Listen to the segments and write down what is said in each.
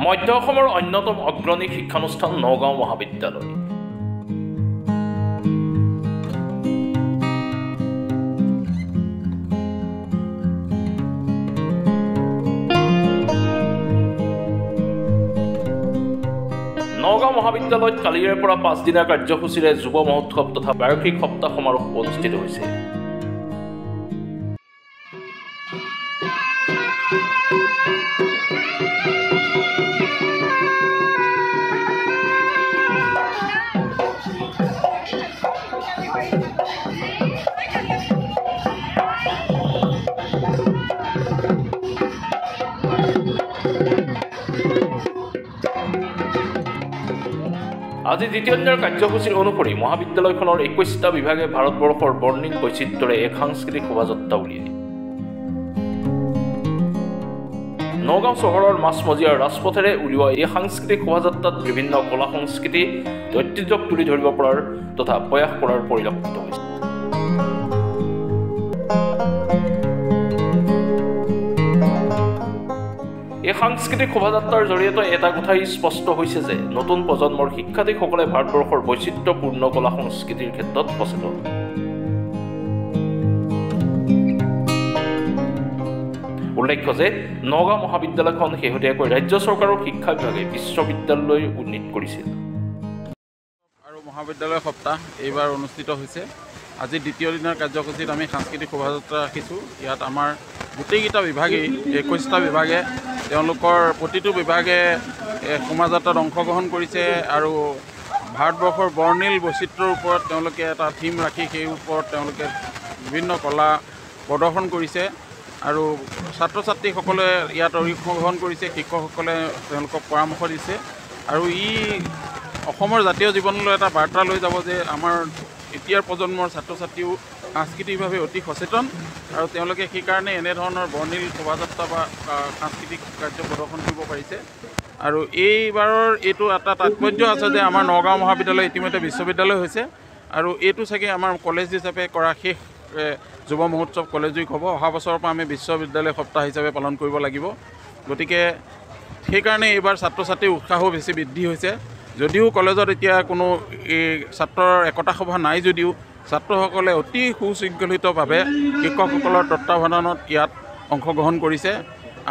মধ্য অসমৰ অন্যতম অগ্ৰণী শিক্ষানুষ্ঠান নগাঁও মহাবিদ্যালয়। নগাঁও মহাবিদ্যালয়ত কালিৰে পৰা 5 দিনীয়া কাৰ্যসূচীৰে যুৱ মহোৎসৱ তথা বাৰ্ষিক সপ্তাহ সমাৰোহ অনুষ্ঠিত হৈছে। আজি দ্বিতীয় দিনৰ কাৰ্যসূচীৰ অনুসৰি মহাবিদ্যালয়খনৰ 21টা বিভাগে ভাৰতবৰ্ষৰ বৰ্ণিল বৈচিত্ৰ্যৰে এক সাংস্কৃতিক শোভাযাত্ৰা উলিয়ায়। নগাঁও চহৰৰ মাজমজিয়াৰ ৰাজপথেৰে উলিওৱা এই সাংস্কৃতিক শোভাযাত্ৰাত বিভিন্ন কলা সংস্কৃতি ঐতিহ্যক তুলি ধৰিব পৰাৰ তথা প্ৰয়াস কৰাৰ পৰিলক্ষিত হৈছে। এই সাংস্কৃতিক শোভাযাত্ৰাৰ জৰিয়তে এটা কথাই স্পষ্ট হৈছে যে নতুন প্ৰজন্মৰ শিক্ষাৰ্থীসকলে ভাৰতবৰ্ষৰ বৈচিত্ৰ্যপূৰ্ণ কলা সংস্কৃতিৰ ক্ষেত্ৰত সচেতন। উল্লেখ্য যে নগাঁও মহাবিদ্যালয়খন শেহতীয়াকৈ ৰাজ্য চৰকাৰৰ শিক্ষা বিভাগে বিশ্ববিদ্যালয় উন্নীত কৰিছিল। আৰু মহাবিদ্যালয় সপ্তাহ এইবাৰ অনুষ্ঠিত হৈছে। আজি দ্বিতীয় দিনৰ কাৰ্যসূচীত আমি সাংস্কৃতিক শোভাযাত্ৰা ৰাখিছোঁ। ইয়াত আমাৰ গোটেইকেইটা বিভাগেই 21টা বিভাগে তেওঁলোকৰ প্ৰতিটো বিভাগে শোভাযাত্ৰাত অংশগ্ৰহণ কৰিছে আৰু ভাৰতবৰ্ষৰ বৰ্ণিল বৈচিত্ৰ্যৰ ওপৰত তেওঁলোকে এটা থিম ৰাখি সেই ওপৰত তেওঁলোকে বিভিন্ন কলা প্ৰদৰ্শন কৰিছে আৰু ছাত্ৰ ছাত্ৰীসকলে ইয়াত অংশগ্ৰহণ কৰিছে, শিক্ষকসকলে তেওঁলোকক পৰামৰ্শ দিছে আৰু ই অসমৰ জাতীয় জীৱনলৈ এটা বাৰ্তা লৈ যাব যে আমাৰ এতিয়াৰ প্ৰজন্মৰ ছাত্ৰ ছাত্ৰীও সাংস্কৃতিকভাৱে অতি সচেতন আৰু তেওঁলোকে সেইকাৰণে এনেধৰণৰ বৰ্ণিল শোভাযাত্ৰা বা সাংস্কৃতিক কাৰ্য প্ৰদৰ্শন কৰিব পাৰিছে। আৰু এইবাৰৰ এইটো এটা তাৎপৰ্য আছে যে আমাৰ নগাঁও মহাবিদ্যালয় ইতিমধ্যে বিশ্ববিদ্যালয় হৈছে আৰু এইটো চাগে আমাৰ কলেজ হিচাপে কৰা শেষ যুৱ মহোৎসৱ কলেজ উইক হ'ব। অহা বছৰৰ পৰা আমি বিশ্ববিদ্যালয় সপ্তাহ হিচাপে পালন কৰিব লাগিব। গতিকে সেইকাৰণে এইবাৰ ছাত্ৰ ছাত্ৰীৰ উৎসাহো বেছি বৃদ্ধি হৈছে। যদিও কলেজত এতিয়া কোনো ছাত্ৰৰ একতা সভা নাই যদিও ছাত্ৰসকলে অতি সুশৃংখলিতভাৱে শিক্ষকসকলৰ তত্বাৱধানত ইয়াত অংশগ্ৰহণ কৰিছে।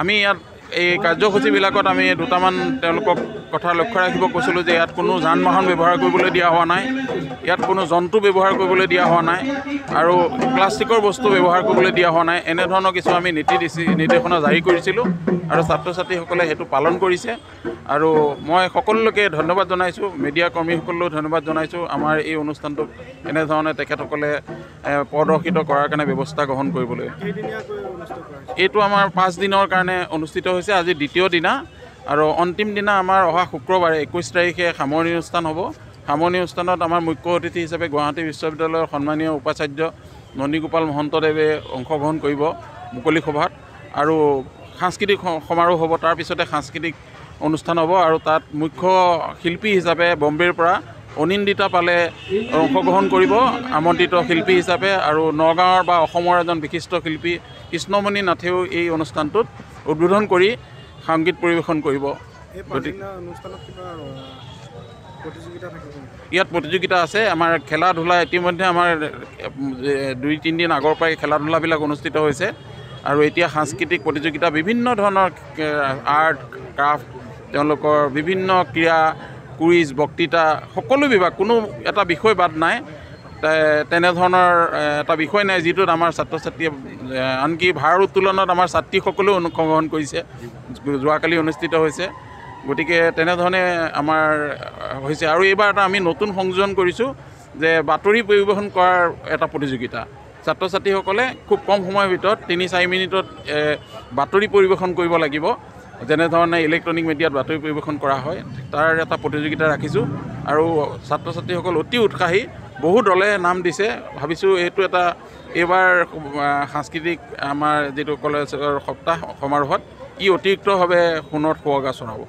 আমি ইয়াত এই কাৰ্যসূচীবিলাকত আমি দুটামান তেওঁলোকক কথা লক্ষ্য ৰাখিব কৈছিলোঁ যে ইয়াত কোনো যান বাহন ব্যৱহাৰ কৰিবলৈ দিয়া হোৱা নাই, ইয়াত কোনো জন্তু ব্যৱহাৰ কৰিবলৈ দিয়া হোৱা নাই আৰু প্লাষ্টিকৰ বস্তু ব্যৱহাৰ কৰিবলৈ দিয়া হোৱা নাই। এনেধৰণৰ কিছু আমি নিৰ্দেশনা জাৰি কৰিছিলোঁ আৰু ছাত্ৰ ছাত্ৰীসকলে সেইটো পালন কৰিছে আৰু মই সকলোকে ধন্যবাদ জনাইছোঁ, মিডিয়া কৰ্মীসকলেও ধন্যবাদ জনাইছোঁ আমাৰ এই অনুষ্ঠানটোক এনেধৰণে তেখেতসকলে প্ৰদৰ্শিত কৰাৰ কাৰণে ব্যৱস্থা গ্ৰহণ কৰিবলৈ। এইটো আমাৰ 5 দিনৰ কাৰণে অনুষ্ঠিত হৈছে। আজি দ্বিতীয় দিনা আৰু অন্তিম দিনা আমাৰ অহা শুক্ৰবাৰে 21 তাৰিখে সামৰণি অনুষ্ঠান হ'ব। সামৰণি অনুষ্ঠানত আমাৰ মুখ্য অতিথি হিচাপে গুৱাহাটী বিশ্ববিদ্যালয়ৰ সন্মানীয় উপাচাৰ্য নন্দীগোপাল মহন্তদেৱে অংশগ্ৰহণ কৰিব মুকলি সভাত আৰু সাংস্কৃতিক সমাৰোহ হ'ব। তাৰপিছতে সাংস্কৃতিক অনুষ্ঠান হ'ব আৰু তাত মুখ্য শিল্পী হিচাপে বম্বেৰ পৰা অনিন্দিতা পালে অংশগ্ৰহণ কৰিব আমন্ত্ৰিত শিল্পী হিচাপে আৰু নগাঁৱৰ বা অসমৰ এজন বিশিষ্ট শিল্পী কৃষ্ণমণি নাথেও এই অনুষ্ঠানটোত উদ্বোধন কৰি সংগীত পৰিৱেশন কৰিব। ইয়াত প্ৰতিযোগিতা আছে। আমাৰ খেলা ধূলা ইতিমধ্যে আমাৰ 2-3 দিন আগৰ পৰাই খেলা ধূলাবিলাক অনুষ্ঠিত হৈছে আৰু এতিয়া সাংস্কৃতিক প্ৰতিযোগিতা বিভিন্ন ধৰণৰ আৰ্ট ক্ৰাফ্ট তেওঁলোকৰ বিভিন্ন ক্ৰীড়া কুইজ বক্তৃতা সকলো বিভাগ কোনো এটা বিষয় বাদ নাই। তেনেধৰণৰ এটা বিষয় নাই যিটোত আমাৰ ছাত্ৰ ছাত্ৰীয়ে আনকি ভাৰ উত্তোলনত আমাৰ ছাত্ৰীসকলেও অংশগ্ৰহণ কৰিছে, যোৱাকালি অনুষ্ঠিত হৈছে। গতিকে তেনেধৰণে আমাৰ হৈছে আৰু এইবাৰ এটা আমি নতুন সংযোজন কৰিছোঁ যে বাতৰি পৰিৱেশন কৰাৰ এটা প্ৰতিযোগিতা। ছাত্ৰ ছাত্ৰীসকলে খুব কম সময়ৰ ভিতৰত 3-4 মিনিটত বাতৰি পৰিৱেশন কৰিব লাগিব, যেনেধৰণে ইলেক্ট্ৰনিক মিডিয়াত বাতৰি পৰিৱেশন কৰা হয় তাৰ এটা প্ৰতিযোগিতা ৰাখিছোঁ আৰু ছাত্ৰ ছাত্ৰীসকল অতি উৎসাহী। বহু দলে নাম দিছে। ভাবিছোঁ এইটো এটা এইবাৰ সাংস্কৃতিক আমাৰ যিটো কলেজৰ সপ্তাহ সমাৰোহত ই অতিৰিক্তভাৱে সোণত সুৱগা চৰাব।